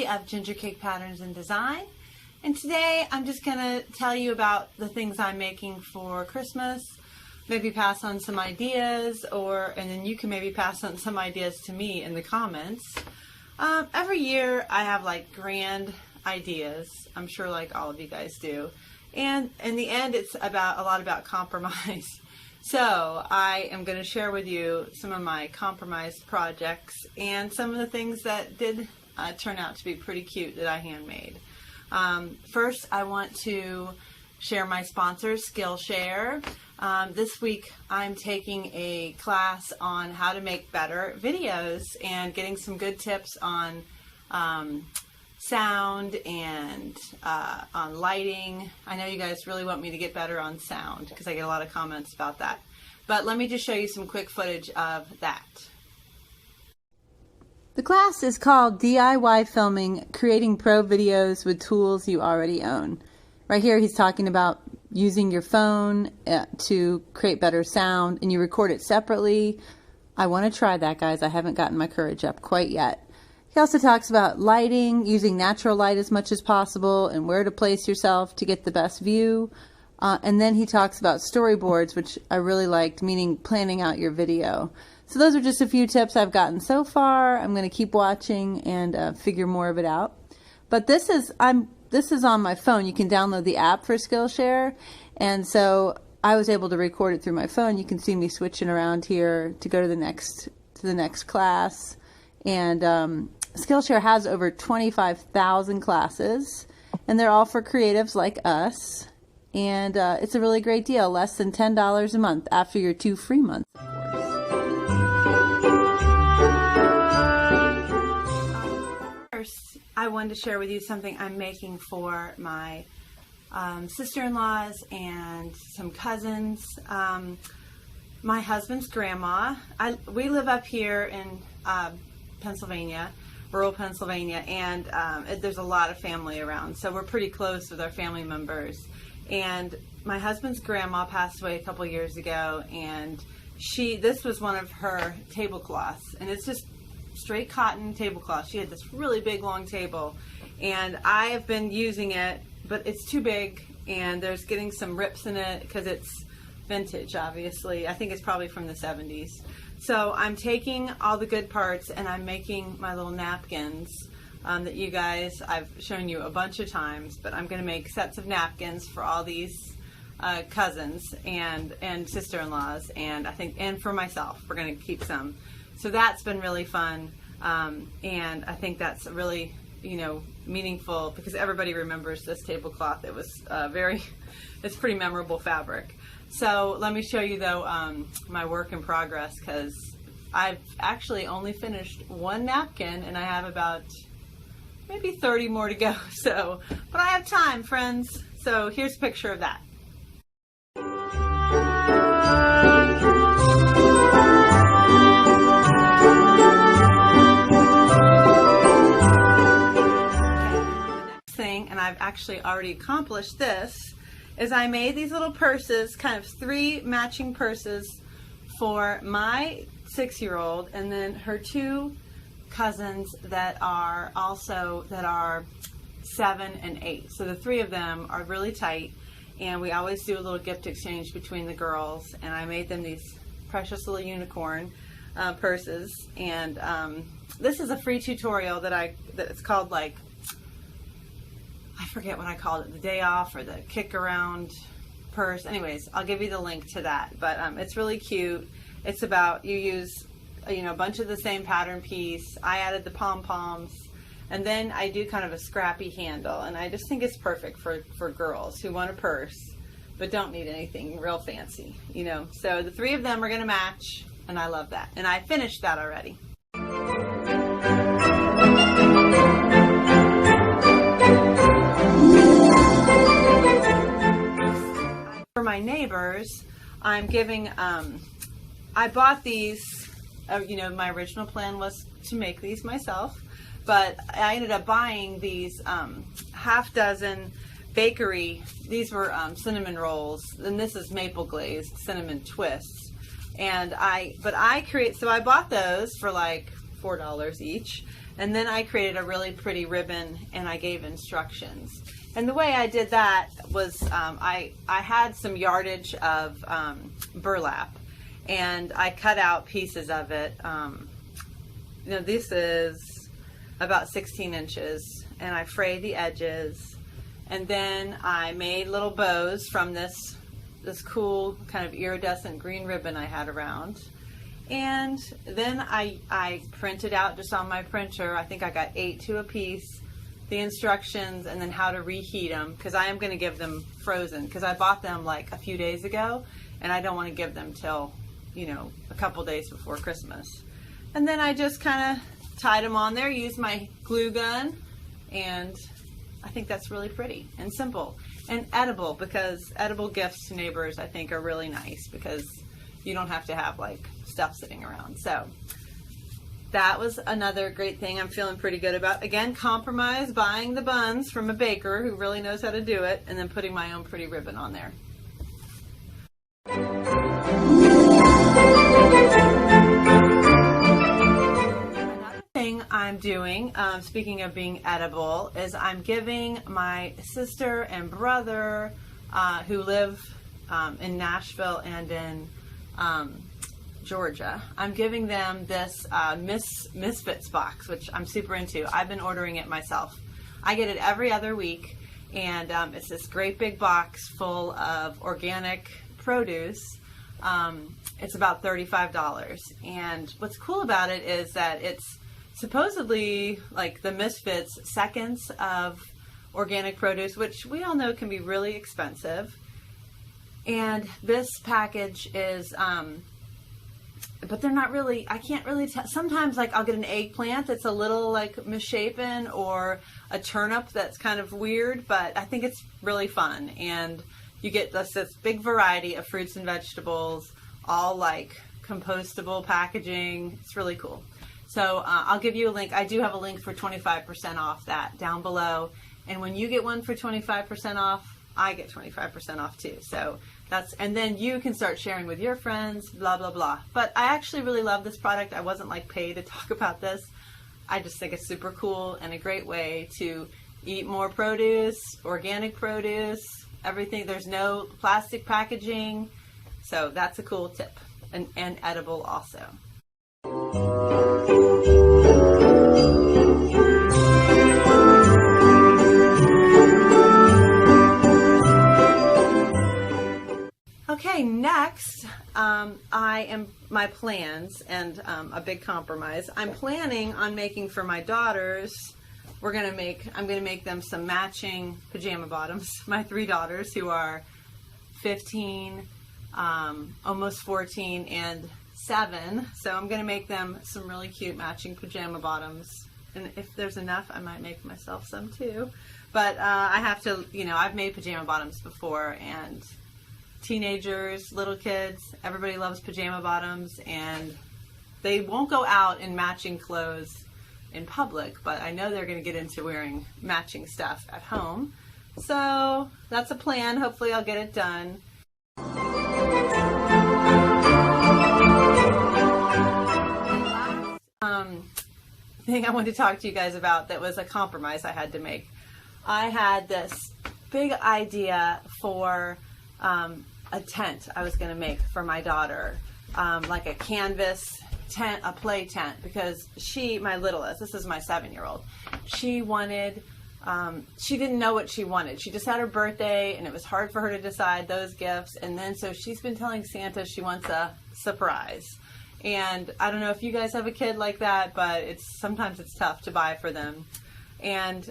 of Ginger Cake Patterns and Design, and today I'm just going to tell you about the things I'm making for Christmas, maybe pass on some ideas, and then you can maybe pass on some ideas to me in the comments. Every year I have like grand ideas, I'm sure like all of you guys do, and in the end it's a lot about compromise. So I am going to share with you some of my compromised projects and some of the things that did turn out to be pretty cute that I handmade. First, I want to share my sponsor, Skillshare. This week I'm taking a class on how to make better videos and getting some good tips on sound and on lighting. I know you guys really want me to get better on sound because I get a lot of comments about that. But let me just show you some quick footage of that. The class is called DIY Filming, Creating Pro Videos with Tools You Already Own. Right here he's talking about using your phone to create better sound, and you record it separately. I want to try that, guys. I haven't gotten my courage up quite yet. He also talks about lighting, using natural light as much as possible, and where to place yourself to get the best view. And then he talks about storyboards, which I really liked, meaning planning out your video. So those are just a few tips I've gotten so far. I'm going to keep watching and figure more of it out. But this is on my phone. You can download the app for Skillshare, and so I was able to record it through my phone. You can see me switching around here to go to the next class. And Skillshare has over 25,000 classes, and they're all for creatives like us. And it's a really great deal, less than $10 a month after your 2 free months, of course. First, I wanted to share with you something I'm making for my sister-in-laws and some cousins. My husband's grandma. We live up here in Pennsylvania, rural Pennsylvania, and there's a lot of family around, so we're pretty close with our family members. And my husband's grandma passed away a couple years ago, and this was one of her tablecloths, and it's just straight cotton tablecloth. She had this really big long table, and I have been using it, but it's too big, and there's getting some rips in it because it's vintage, obviously. I think it's probably from the 70s. So I'm taking all the good parts and I'm making my little napkins that you guys, I've shown you a bunch of times, but I'm going to make sets of napkins for all these cousins and sister-in-laws, and I think, and for myself, we're going to keep some. So that's been really fun, and I think that's really, meaningful because everybody remembers this tablecloth. It was it's pretty memorable fabric. So let me show you though my work in progress, because I've actually only finished one napkin and I have about maybe 30 more to go. So, but I have time, friends. So here's a picture of that. And I've actually already accomplished this, is I made these little purses, kind of 3 matching purses for my 6-year-old and then her 2 cousins that are 7 and 8. So the 3 of them are really tight, and we always do a little gift exchange between the girls, and I made them these precious little unicorn purses. And this is a free tutorial that it's called, like, I forget what I called it, the day off or the kick around purse. Anyways, I'll give you the link to that. But it's really cute. It's about, you use a bunch of the same pattern piece. I added the pom-poms, and then I do kind of a scrappy handle, and I just think it's perfect for girls who want a purse but don't need anything real fancy, So the 3 of them are going to match, and I love that. And I finished that already. For my neighbors, I'm giving, I bought these, my original plan was to make these myself, but I ended up buying these half dozen bakery, these were cinnamon rolls, and this is maple glazed cinnamon twists. And I bought those for like $4 each, And then I created a really pretty ribbon and I gave instructions. And the way I did that was I had some yardage of burlap, and I cut out pieces of it. You know, this is about 16 inches, and I frayed the edges, and then I made little bows from this cool kind of iridescent green ribbon I had around. And then I printed out just on my printer, I think I got 8 to a piece, the instructions and then how to reheat them, because I am going to give them frozen, because I bought them like a few days ago and I don't want to give them till, you know, a couple days before Christmas. And then I just kind of tied them on there, used my glue gun, and I think that's really pretty and simple and edible, because edible gifts to neighbors I think are really nice, because you don't have to have like stuff sitting around. So that was another great thing I'm feeling pretty good about. Again, compromise, buying the buns from a baker who really knows how to do it, and then putting my own pretty ribbon on there. Another thing I'm doing, speaking of being edible, is I'm giving my sister and brother who live in Nashville and in Georgia. I'm giving them this MISFITS box, which I'm super into. I've been ordering it myself. I get it every other week, and it's this great big box full of organic produce. It's about $35, and what's cool about it is that it's supposedly like the Misfits seconds of organic produce, which we all know can be really expensive. And this package is but they're not really, I can't really tell. Sometimes like I'll get an eggplant that's a little like misshapen, or a turnip that's kind of weird, but I think it's really fun. And you get this big variety of fruits and vegetables, all like compostable packaging. It's really cool. So I'll give you a link. I do have a link for 25% off that down below. And when you get one for 25% off, I get 25% off too. So that's, and then you can start sharing with your friends, blah, blah, blah. But I actually really love this product. I wasn't like paid to talk about this. I just think it's super cool and a great way to eat more produce, organic produce, everything. There's no plastic packaging. So that's a cool tip, and edible also. Okay, next, my plans and a big compromise. I'm planning on making for my daughters. I'm gonna make them some matching pajama bottoms. My 3 daughters, who are 15, almost 14, and 7. So I'm gonna make them some really cute matching pajama bottoms. And if there's enough, I might make myself some too. But I have to, you know, I've made pajama bottoms before, and teenagers, little kids, everybody loves pajama bottoms, and they won't go out in matching clothes in public, but I know they're going to get into wearing matching stuff at home. So that's a plan. Hopefully I'll get it done. And last thing I wanted to talk to you guys about that was a compromise I had to make. I had this big idea for a tent I was going to make for my daughter, like a canvas tent, a play tent, because my littlest, this is my 7-year-old, she wanted, she didn't know what she wanted. She just had her birthday, and it was hard for her to decide those gifts, and then so she's been telling Santa she wants a surprise. And I don't know if you guys have a kid like that, but sometimes it's tough to buy for them. And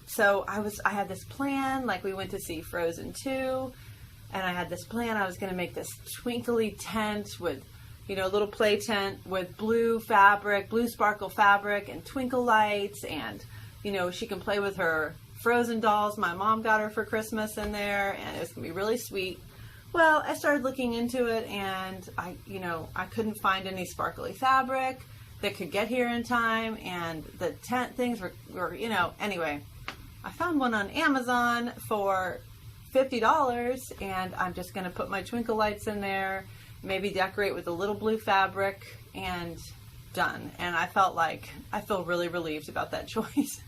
so I had this plan, like we went to see Frozen 2, and I had this plan. I was going to make this twinkly tent with, you know, a little play tent with blue sparkle fabric and twinkle lights, and, you know, she can play with her Frozen dolls my mom got her for Christmas in there, and it was going to be really sweet. Well, I started looking into it, and I couldn't find any sparkly fabric that could get here in time, and the tent things were anyway, I found one on Amazon for $50, and I'm just going to put my twinkle lights in there, maybe decorate with a little blue fabric, and done. And I feel really relieved about that choice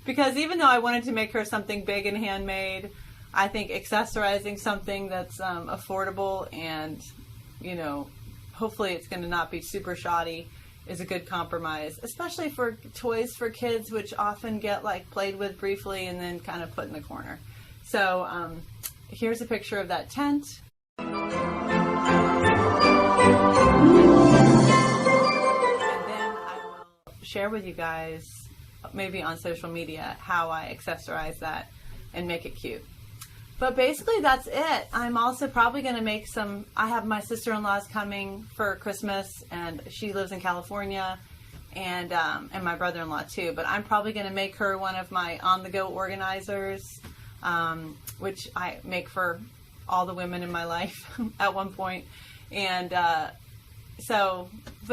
because even though I wanted to make her something big and handmade, I think accessorizing something that's affordable and, you know, hopefully it's going to not be super shoddy is a good compromise, especially for toys for kids, which often get like played with briefly and then kind of put in the corner. So here's a picture of that tent. And then I will share with you guys, maybe on social media, how I accessorize that and make it cute. But basically that's it. I'm also probably going to make some, I have my sister-in-law's coming for Christmas, and she lives in California, and my brother-in-law too. But I'm probably going to make her one of my on-the-go organizers, which I make for all the women in my life at one point. And but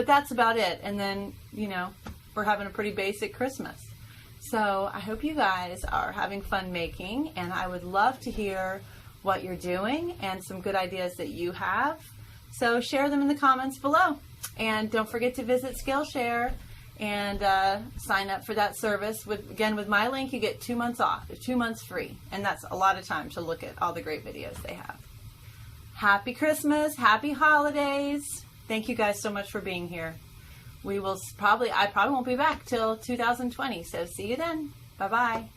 that's about it. And then, you know, we're having a pretty basic Christmas. So I hope you guys are having fun making, and I would love to hear what you're doing and some good ideas that you have. So share them in the comments below. And don't forget to visit Skillshare and sign up for that service. With my link, you get 2 months off, 2 months free. And that's a lot of time to look at all the great videos they have. Happy Christmas, happy holidays. Thank you guys so much for being here. I probably won't be back till 2020, so see you then. Bye-bye.